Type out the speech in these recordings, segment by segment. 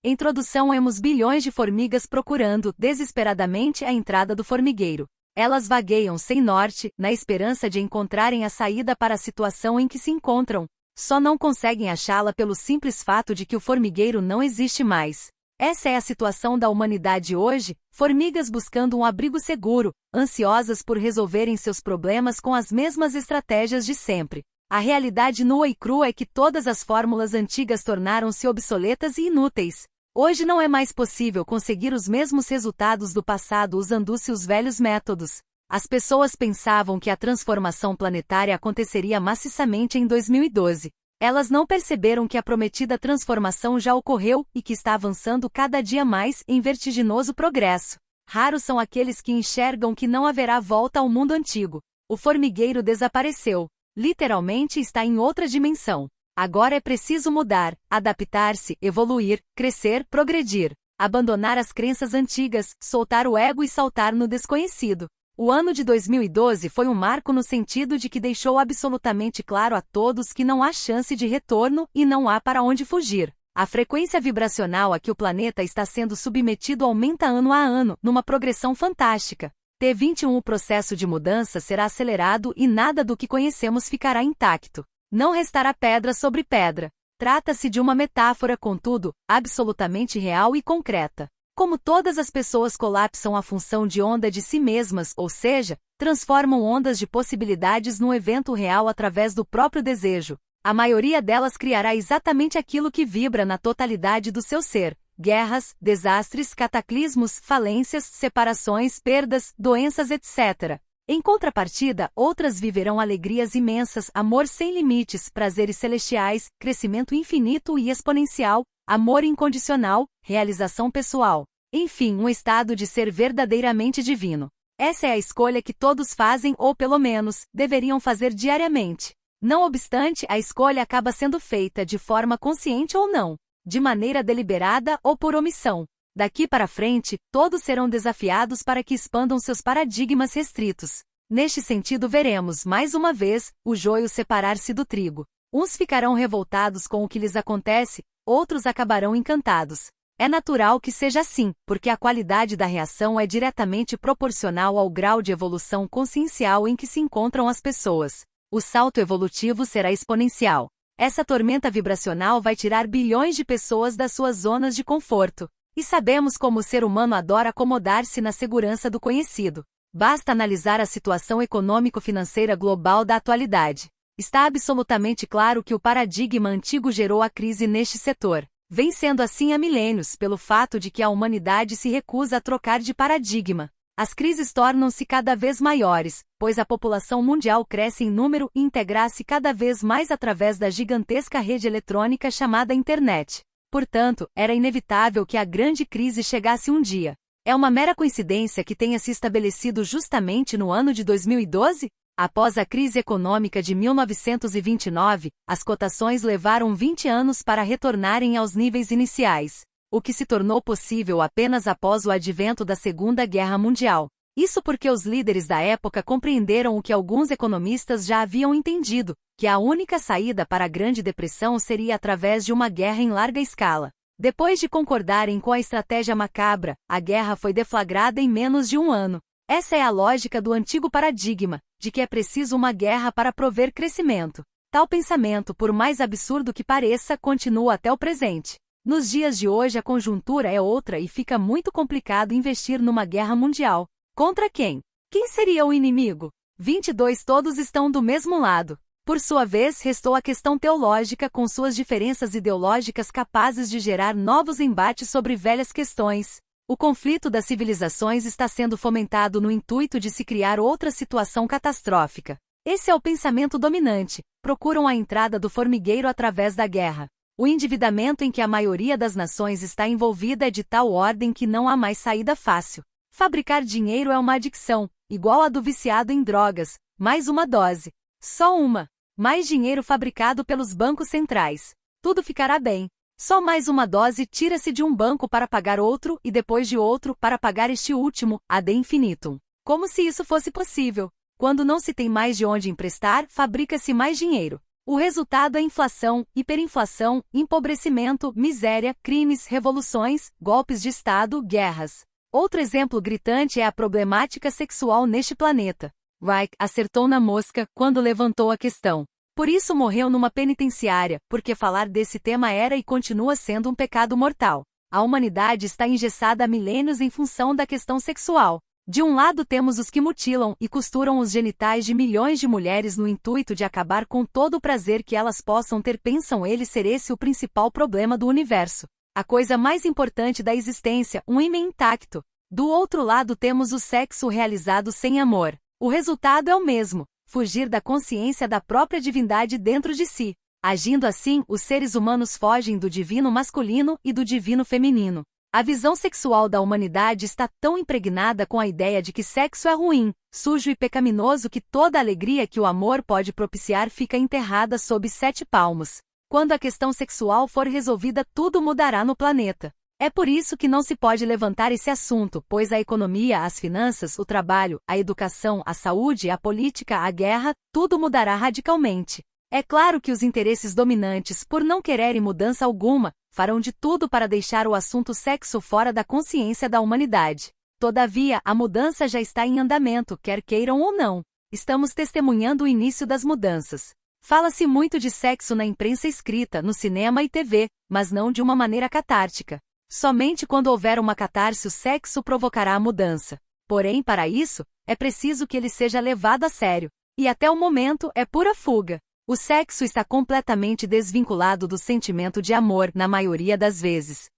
Introdução: Emos bilhões de formigas procurando, desesperadamente, a entrada do formigueiro. Elas vagueiam sem norte, na esperança de encontrarem a saída para a situação em que se encontram. Só não conseguem achá-la pelo simples fato de que o formigueiro não existe mais. Essa é a situação da humanidade hoje, formigas buscando um abrigo seguro, ansiosas por resolverem seus problemas com as mesmas estratégias de sempre. A realidade nua e crua é que todas as fórmulas antigas tornaram-se obsoletas e inúteis. Hoje não é mais possível conseguir os mesmos resultados do passado usando-se os velhos métodos. As pessoas pensavam que a transformação planetária aconteceria maciçamente em 2012. Elas não perceberam que a prometida transformação já ocorreu e que está avançando cada dia mais em vertiginoso progresso. Raros são aqueles que enxergam que não haverá volta ao mundo antigo. O formigueiro desapareceu. Literalmente está em outra dimensão. Agora é preciso mudar, adaptar-se, evoluir, crescer, progredir, abandonar as crenças antigas, soltar o ego e saltar no desconhecido. O ano de 2012 foi um marco no sentido de que deixou absolutamente claro a todos que não há chance de retorno e não há para onde fugir. A frequência vibracional a que o planeta está sendo submetido aumenta ano a ano, numa progressão fantástica. T21 O processo de mudança será acelerado e nada do que conhecemos ficará intacto. Não restará pedra sobre pedra. Trata-se de uma metáfora, contudo, absolutamente real e concreta. Como todas as pessoas colapsam a função de onda de si mesmas, ou seja, transformam ondas de possibilidades num evento real através do próprio desejo, a maioria delas criará exatamente aquilo que vibra na totalidade do seu ser: guerras, desastres, cataclismos, falências, separações, perdas, doenças, etc. Em contrapartida, outras viverão alegrias imensas, amor sem limites, prazeres celestiais, crescimento infinito e exponencial, amor incondicional, realização pessoal. Enfim, um estado de ser verdadeiramente divino. Essa é a escolha que todos fazem ou, pelo menos, deveriam fazer diariamente. Não obstante, a escolha acaba sendo feita de forma consciente ou não, de maneira deliberada ou por omissão. Daqui para frente, todos serão desafiados para que expandam seus paradigmas restritos. Neste sentido, veremos, mais uma vez, o joio separar-se do trigo. Uns ficarão revoltados com o que lhes acontece, outros acabarão encantados. É natural que seja assim, porque a qualidade da reação é diretamente proporcional ao grau de evolução consciencial em que se encontram as pessoas. O salto evolutivo será exponencial. Essa tormenta vibracional vai tirar bilhões de pessoas das suas zonas de conforto. E sabemos como o ser humano adora acomodar-se na segurança do conhecido. Basta analisar a situação econômico-financeira global da atualidade. Está absolutamente claro que o paradigma antigo gerou a crise neste setor. Vem sendo assim há milênios, pelo fato de que a humanidade se recusa a trocar de paradigma. As crises tornam-se cada vez maiores, pois a população mundial cresce em número e integra-se cada vez mais através da gigantesca rede eletrônica chamada internet. Portanto, era inevitável que a grande crise chegasse um dia. É uma mera coincidência que tenha se estabelecido justamente no ano de 2012? Após a crise econômica de 1929, as cotações levaram 20 anos para retornarem aos níveis iniciais, o que se tornou possível apenas após o advento da Segunda Guerra Mundial. Isso porque os líderes da época compreenderam o que alguns economistas já haviam entendido, que a única saída para a Grande Depressão seria através de uma guerra em larga escala. Depois de concordarem com a estratégia macabra, a guerra foi deflagrada em menos de um ano. Essa é a lógica do antigo paradigma, de que é preciso uma guerra para prover crescimento. Tal pensamento, por mais absurdo que pareça, continua até o presente. Nos dias de hoje a conjuntura é outra e fica muito complicado investir numa guerra mundial. Contra quem? Quem seria o inimigo? 22 Todos estão do mesmo lado. Por sua vez, restou a questão teológica com suas diferenças ideológicas capazes de gerar novos embates sobre velhas questões. O conflito das civilizações está sendo fomentado no intuito de se criar outra situação catastrófica. Esse é o pensamento dominante. Procuram a entrada do formigueiro através da guerra. O endividamento em que a maioria das nações está envolvida é de tal ordem que não há mais saída fácil. Fabricar dinheiro é uma adicção, igual a do viciado em drogas, mais uma dose. Só uma. Mais dinheiro fabricado pelos bancos centrais. Tudo ficará bem. Só mais uma dose tira-se de um banco para pagar outro e depois de outro para pagar este último, ad infinitum. Como se isso fosse possível. Quando não se tem mais de onde emprestar, fabrica-se mais dinheiro. O resultado é inflação, hiperinflação, empobrecimento, miséria, crimes, revoluções, golpes de Estado, guerras. Outro exemplo gritante é a problemática sexual neste planeta. Reich acertou na mosca quando levantou a questão. Por isso morreu numa penitenciária, porque falar desse tema era e continua sendo um pecado mortal. A humanidade está engessada há milênios em função da questão sexual. De um lado temos os que mutilam e costuram os genitais de milhões de mulheres no intuito de acabar com todo o prazer que elas possam ter. Pensam eles ser esse o principal problema do universo. A coisa mais importante da existência, um ímã intacto. Do outro lado temos o sexo realizado sem amor. O resultado é o mesmo, fugir da consciência da própria divindade dentro de si. Agindo assim, os seres humanos fogem do divino masculino e do divino feminino. A visão sexual da humanidade está tão impregnada com a ideia de que sexo é ruim, sujo e pecaminoso que toda a alegria que o amor pode propiciar fica enterrada sob 7 palmos. Quando a questão sexual for resolvida, tudo mudará no planeta. É por isso que não se pode levantar esse assunto, pois a economia, as finanças, o trabalho, a educação, a saúde, a política, a guerra, tudo mudará radicalmente. É claro que os interesses dominantes, por não quererem mudança alguma, farão de tudo para deixar o assunto sexo fora da consciência da humanidade. Todavia, a mudança já está em andamento, quer queiram ou não. Estamos testemunhando o início das mudanças. Fala-se muito de sexo na imprensa escrita, no cinema e TV, mas não de uma maneira catártica. Somente quando houver uma catarse o sexo provocará a mudança. Porém, para isso, é preciso que ele seja levado a sério. E até o momento, é pura fuga. O sexo está completamente desvinculado do sentimento de amor, na maioria das vezes.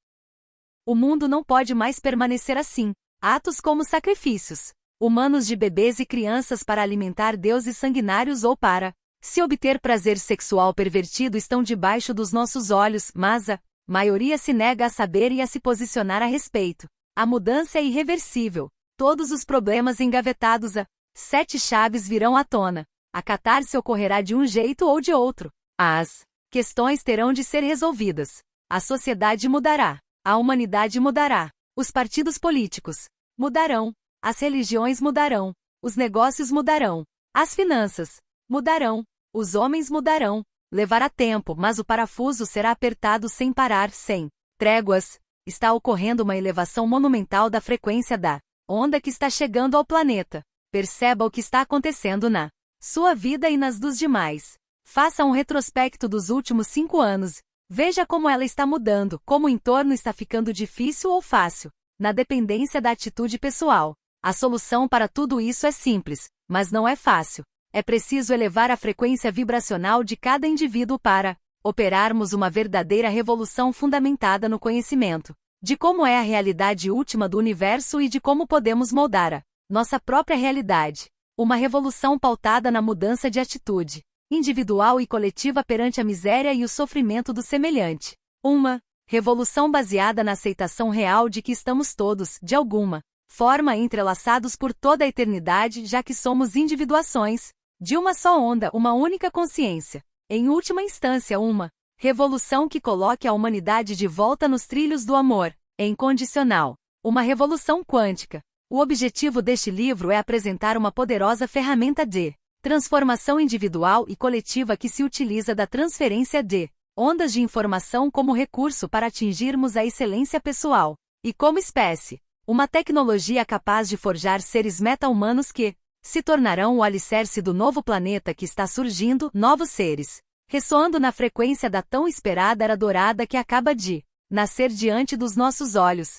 O mundo não pode mais permanecer assim. Atos como sacrifícios humanos de bebês e crianças para alimentar deuses sanguinários ou para se obter prazer sexual pervertido estão debaixo dos nossos olhos, mas a maioria se nega a saber e a se posicionar a respeito. A mudança é irreversível. Todos os problemas engavetados a 7 chaves virão à tona. A catarse ocorrerá de um jeito ou de outro. As questões terão de ser resolvidas. A sociedade mudará. A humanidade mudará. Os partidos políticos mudarão. As religiões mudarão. Os negócios mudarão. As finanças mudarão. Os homens mudarão. Levará tempo, mas o parafuso será apertado sem parar, sem tréguas. Está ocorrendo uma elevação monumental da frequência da onda que está chegando ao planeta. Perceba o que está acontecendo na sua vida e nas dos demais. Faça um retrospecto dos últimos 5 anos. Veja como ela está mudando, como o entorno está ficando difícil ou fácil. Na dependência da atitude pessoal. A solução para tudo isso é simples, mas não é fácil. É preciso elevar a frequência vibracional de cada indivíduo para operarmos uma verdadeira revolução fundamentada no conhecimento de como é a realidade última do universo e de como podemos moldar a nossa própria realidade. Uma revolução pautada na mudança de atitude individual e coletiva perante a miséria e o sofrimento do semelhante. Uma revolução baseada na aceitação real de que estamos todos, de alguma forma, entrelaçados por toda a eternidade, já que somos individuações de uma só onda, uma única consciência. Em última instância, uma revolução que coloque a humanidade de volta nos trilhos do amor incondicional. Uma revolução quântica. O objetivo deste livro é apresentar uma poderosa ferramenta de transformação individual e coletiva que se utiliza da transferência de ondas de informação como recurso para atingirmos a excelência pessoal e, como espécie, uma tecnologia capaz de forjar seres meta-humanos que se tornarão o alicerce do novo planeta que está surgindo, novos seres, ressoando na frequência da tão esperada era dourada que acaba de nascer diante dos nossos olhos.